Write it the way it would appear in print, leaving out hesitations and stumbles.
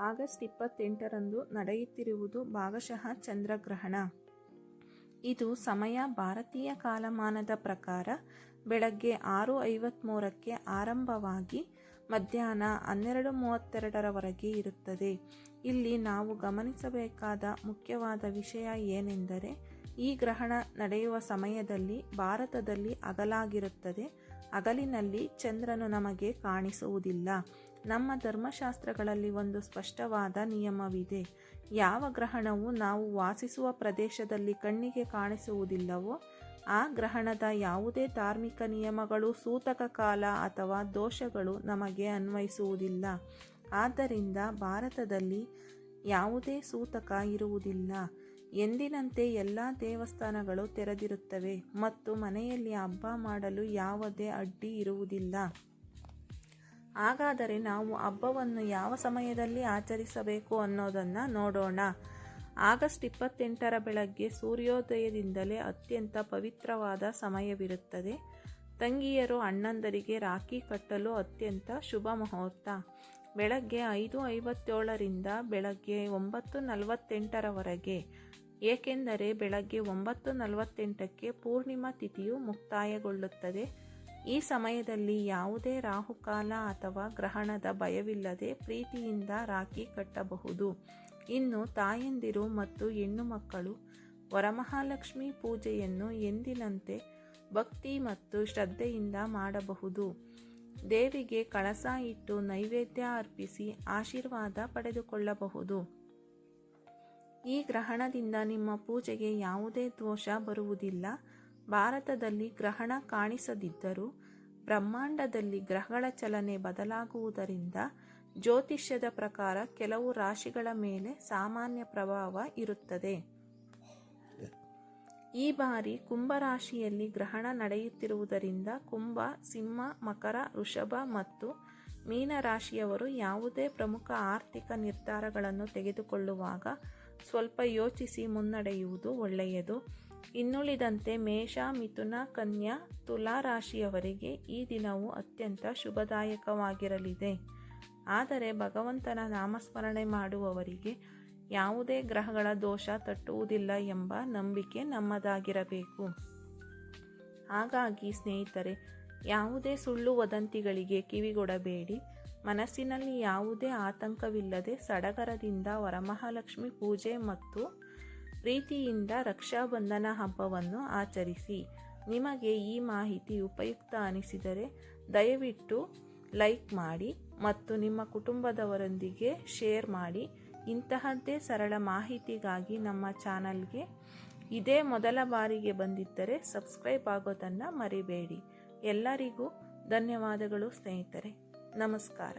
August 28ರಂದು ನಡೆಯುತ್ತಿರುವುದು ಭಾಗಶಃ ಚಂದ್ರಗ್ರಹಣ. ಇದು ಸಮಯ ಭಾರತೀಯ ಕಾಲಮಾನದ ಪ್ರಕಾರ ಬೆಳಗ್ಗೆ 6:53ಕ್ಕೆ ಆರಂಭವಾಗಿ ಮಧ್ಯಾಹ್ನ 12:32ರವರೆಗೆ ಇರುತ್ತದೆ. ಇಲ್ಲಿ ನಾವು ಗಮನಿಸಬೇಕಾದ ಮುಖ್ಯವಾದ ವಿಷಯ ಏನೆಂದರೆ, ಈ ಗ್ರಹಣ ನಡೆಯುವ ಸಮಯದಲ್ಲಿ ಭಾರತದಲ್ಲಿ ಹಗಲಾಗಿರುತ್ತದೆ. ಹಗಲಿನಲ್ಲಿ ಚಂದ್ರನು ನಮಗೆ ಕಾಣಿಸುವುದಿಲ್ಲ. ನಮ್ಮ ಧರ್ಮಶಾಸ್ತ್ರಗಳಲ್ಲಿ ಒಂದು ಸ್ಪಷ್ಟವಾದ ನಿಯಮವಿದೆ. ಯಾವ ಗ್ರಹಣವು ನಾವು ವಾಸಿಸುವ ಪ್ರದೇಶದಲ್ಲಿ ಕಣ್ಣಿಗೆ ಕಾಣಿಸುವುದಿಲ್ಲವೋ ಆ ಗ್ರಹಣದ ಯಾವುದೇ ಧಾರ್ಮಿಕ ನಿಯಮಗಳು, ಸೂತಕ ಕಾಲ ಅಥವಾ ದೋಷಗಳು ನಮಗೆ ಅನ್ವಯಿಸುವುದಿಲ್ಲ. ಆದ್ದರಿಂದ ಭಾರತದಲ್ಲಿ ಯಾವುದೇ ಸೂತಕ ಇರುವುದಿಲ್ಲ. ಎಂದಿನಂತೆ ಎಲ್ಲ ದೇವಸ್ಥಾನಗಳು ತೆರೆದಿರುತ್ತವೆ ಮತ್ತು ಮನೆಯಲ್ಲಿ ಹಬ್ಬ ಮಾಡಲು ಯಾವುದೇ ಅಡ್ಡಿ ಇರುವುದಿಲ್ಲ. ಹಾಗಾದರೆ ನಾವು ಹಬ್ಬವನ್ನು ಯಾವ ಸಮಯದಲ್ಲಿ ಆಚರಿಸಬೇಕು ಅನ್ನೋದನ್ನು ನೋಡೋಣ. ಆಗಸ್ಟ್ 28ರ ಬೆಳಗ್ಗೆ ಸೂರ್ಯೋದಯದಿಂದಲೇ ಅತ್ಯಂತ ಪವಿತ್ರವಾದ ಸಮಯವಿರುತ್ತದೆ. ತಂಗಿಯರು ಅಣ್ಣಂದರಿಗೆ ರಾಖಿ ಕಟ್ಟಲು ಅತ್ಯಂತ ಶುಭ ಮುಹೂರ್ತ. ಬೆಳಗ್ಗೆ 5:57ರಿಂದ ಬೆಳಗ್ಗೆ 9:48ರವರೆಗೆ. ಏಕೆಂದರೆ ಬೆಳಗ್ಗೆ 9:48ಕ್ಕೆ ಪೂರ್ಣಿಮಾ ತಿಥಿಯು ಮುಕ್ತಾಯಗೊಳ್ಳುತ್ತದೆ. ಈ ಸಮಯದಲ್ಲಿ ಯಾವುದೇ ರಾಹುಕಾಲ ಅಥವಾ ಗ್ರಹಣದ ಭಯವಿಲ್ಲದೆ ಪ್ರೀತಿಯಿಂದ ರಾಖಿ ಕಟ್ಟಬಹುದು. ಇನ್ನು ತಾಯಂದಿರು ಮತ್ತು ಹೆಣ್ಣು ಮಕ್ಕಳು ವರಮಹಾಲಕ್ಷ್ಮಿ ಪೂಜೆಯನ್ನು ಎಂದಿನಂತೆ ಭಕ್ತಿ ಮತ್ತು ಶ್ರದ್ಧೆಯಿಂದ ಮಾಡಬಹುದು. ದೇವಿಗೆ ಕಳಸ ಇಟ್ಟು ನೈವೇದ್ಯ ಅರ್ಪಿಸಿ ಆಶೀರ್ವಾದ ಪಡೆದುಕೊಳ್ಳಬಹುದು. ಈ ಗ್ರಹಣದಿಂದ ನಿಮ್ಮ ಪೂಜೆಗೆ ಯಾವುದೇ ದೋಷ ಬರುವುದಿಲ್ಲ. ಭಾರತದಲ್ಲಿ ಗ್ರಹಣ ಕಾಣಿಸದಿದ್ದರೂ ಬ್ರಹ್ಮಾಂಡದಲ್ಲಿ ಗ್ರಹಗಳ ಚಲನೆ ಬದಲಾಗುವುದರಿಂದ ಜ್ಯೋತಿಷ್ಯದ ಪ್ರಕಾರ ಕೆಲವು ರಾಶಿಗಳ ಮೇಲೆ ಸಾಮಾನ್ಯ ಪ್ರಭಾವ ಇರುತ್ತದೆ. ಈ ಬಾರಿ ಕುಂಭರಾಶಿಯಲ್ಲಿ ಗ್ರಹಣ ನಡೆಯುತ್ತಿರುವುದರಿಂದ ಕುಂಭ, ಸಿಂಹ, ಮಕರ, ವೃಷಭ ಮತ್ತು ಮೀನರಾಶಿಯವರು ಯಾವುದೇ ಪ್ರಮುಖ ಆರ್ಥಿಕ ನಿರ್ಧಾರಗಳನ್ನು ತೆಗೆದುಕೊಳ್ಳುವಾಗ ಸ್ವಲ್ಪ ಯೋಚಿಸಿ ಮುನ್ನಡೆಯುವುದು ಒಳ್ಳೆಯದು. ಇನ್ನುಳಿದಂತೆ ಮೇಷ, ಮಿಥುನ, ಕನ್ಯಾ, ತುಲಾ ರಾಶಿಯವರಿಗೆ ಈ ದಿನವು ಅತ್ಯಂತ ಶುಭದಾಯಕವಾಗಿರಲಿದೆ. ಆದರೆ ಭಗವಂತನ ನಾಮಸ್ಮರಣೆ ಮಾಡುವವರಿಗೆ ಯಾವುದೇ ಗ್ರಹಗಳ ದೋಷ ತಟ್ಟುವುದಿಲ್ಲ ಎಂಬ ನಂಬಿಕೆ ನಮ್ಮದಾಗಿರಬೇಕು. ಹಾಗಾಗಿ ಸ್ನೇಹಿತರೆ, ಯಾವುದೇ ಸುಳ್ಳು ವದಂತಿಗಳಿಗೆ ಕಿವಿಗೊಡಬೇಡಿ. ಮನಸ್ಸಿನಲ್ಲಿ ಯಾವುದೇ ಆತಂಕವಿಲ್ಲದೆ ಸಡಗರದಿಂದ ವರಮಹಾಲಕ್ಷ್ಮಿ ಪೂಜೆ ಮತ್ತು ಪ್ರೀತಿಯಿಂದ ರಕ್ಷಾಬಂಧನ ಹಬ್ಬವನ್ನು ಆಚರಿಸಿ. ನಿಮಗೆ ಈ ಮಾಹಿತಿ ಉಪಯುಕ್ತ ಅನಿಸಿದರೆ ದಯವಿಟ್ಟು ಲೈಕ್ ಮಾಡಿ ಮತ್ತು ನಿಮ್ಮ ಕುಟುಂಬದವರೊಂದಿಗೆ ಶೇರ್ ಮಾಡಿ. ಇಂತಹದ್ದೇ ಸರಳ ಮಾಹಿತಿಗಾಗಿ ನಮ್ಮ ಚಾನಲ್ಗೆ ಇದೇ ಮೊದಲ ಬಾರಿಗೆ ಬಂದಿದ್ದರೆ ಸಬ್ಸ್ಕ್ರೈಬ್ ಆಗೋದನ್ನು ಮರಿಬೇಡಿ. ಎಲ್ಲರಿಗೂ ಧನ್ಯವಾದಗಳು ಸ್ನೇಹಿತರೆ. ನಮಸ್ಕಾರ.